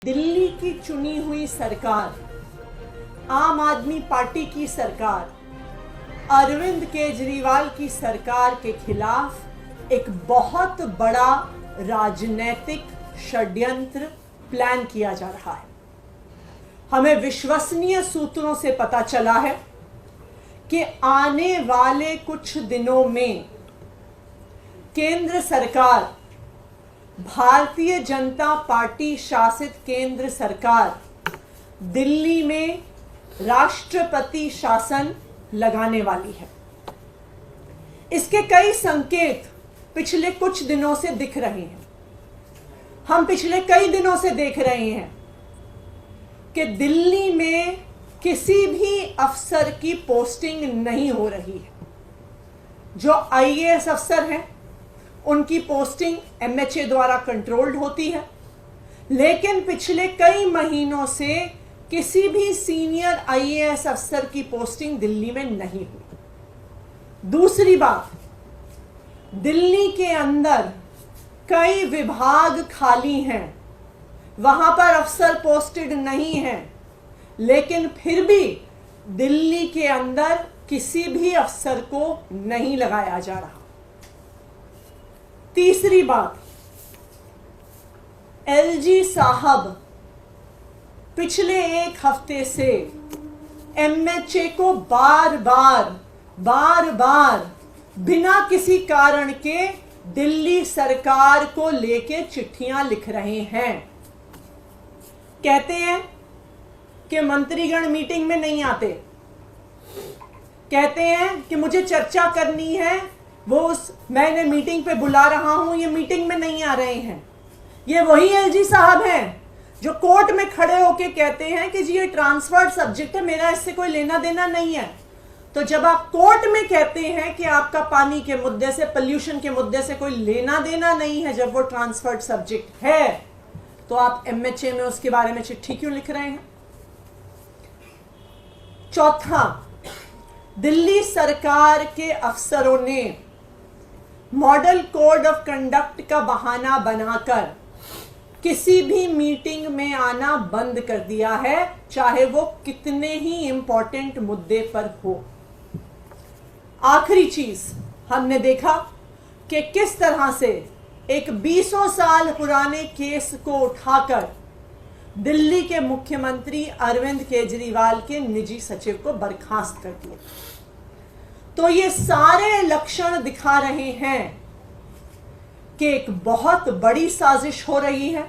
दिल्ली की चुनी हुई सरकार, आम आदमी पार्टी की सरकार, अरविंद केजरीवाल की सरकार के खिलाफ एक बहुत बड़ा राजनीतिक षड्यंत्र प्लान किया जा रहा है। हमें विश्वसनीय सूत्रों से पता चला है कि आने वाले कुछ दिनों में केंद्र सरकार, भारतीय जनता पार्टी शासित केंद्र सरकार दिल्ली में राष्ट्रपति शासन लगाने वाली है। इसके कई संकेत पिछले कुछ दिनों से दिख रहे हैं। हम पिछले कई दिनों से देख रहे हैं कि दिल्ली में किसी भी अफसर की पोस्टिंग नहीं हो रही है। जो आईएएस अफसर हैं उनकी पोस्टिंग एमएचए द्वारा कंट्रोल्ड होती है, लेकिन पिछले कई महीनों से किसी भी सीनियर आईएएस अफसर की पोस्टिंग दिल्ली में नहीं हुई। दूसरी बात, दिल्ली के अंदर कई विभाग खाली हैं, वहां पर अफसर पोस्टेड नहीं हैं, लेकिन फिर भी दिल्ली के अंदर किसी भी अफसर को नहीं लगाया जा रहा। तीसरी बात, एलजी साहब पिछले एक हफ्ते से एमएचए को बार बार बिना किसी कारण के दिल्ली सरकार को लेके चिट्ठियां लिख रहे हैं। कहते हैं कि मंत्रीगण मीटिंग में नहीं आते, कहते हैं कि मुझे चर्चा करनी है, मैंने मीटिंग पे बुला रहा हूं, ये मीटिंग में नहीं आ रहे हैं। ये वही एलजी साहब हैं जो कोर्ट में खड़े होके कहते हैं कि जी ये ट्रांसफर्ड सब्जेक्ट है, मेरा इससे कोई लेना देना नहीं है। तो जब आप कोर्ट में कहते हैं कि आपका पानी के मुद्दे से, पोल्यूशन के मुद्दे से कोई लेना देना नहीं है, जब वो ट्रांसफर्ड सब्जेक्ट है, तो आप एमएचए में उसके बारे में चिट्ठी क्यों लिख रहे हैं? चौथा, दिल्ली सरकार के अफसरों ने मॉडल कोड ऑफ कंडक्ट का बहाना बनाकर किसी भी मीटिंग में आना बंद कर दिया है, चाहे वो कितने ही इंपॉर्टेंट मुद्दे पर हो। आखिरी चीज, हमने देखा कि किस तरह से एक 20 साल पुराने केस को उठाकर दिल्ली के मुख्यमंत्री अरविंद केजरीवाल के निजी सचिव को बर्खास्त कर दिया। तो ये सारे लक्षण दिखा रहे हैं कि एक बहुत बड़ी साजिश हो रही है,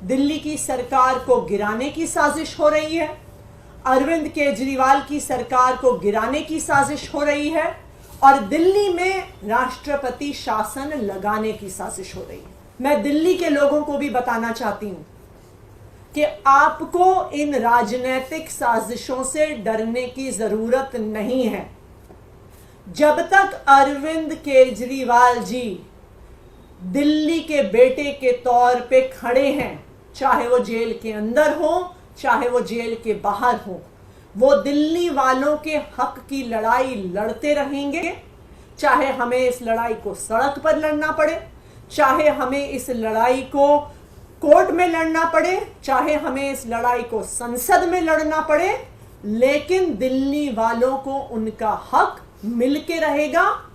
दिल्ली की सरकार को गिराने की साजिश हो रही है, अरविंद केजरीवाल की सरकार को गिराने की साजिश हो रही है, और दिल्ली में राष्ट्रपति शासन लगाने की साजिश हो रही है। मैं दिल्ली के लोगों को भी बताना चाहती हूं कि आपको इन राजनीतिक साजिशों से डरने की जरूरत नहीं है। जब तक अरविंद केजरीवाल जी दिल्ली के बेटे के तौर पे खड़े हैं, चाहे वो जेल के अंदर हो, चाहे वो जेल के बाहर हो, वो दिल्ली वालों के हक की लड़ाई लड़ते रहेंगे। चाहे हमें इस लड़ाई को सड़क पर लड़ना पड़े, चाहे हमें इस लड़ाई को कोर्ट में लड़ना पड़े, चाहे हमें इस लड़ाई को संसद में लड़ना पड़े, लेकिन दिल्ली वालों को उनका हक मिलके रहेगा।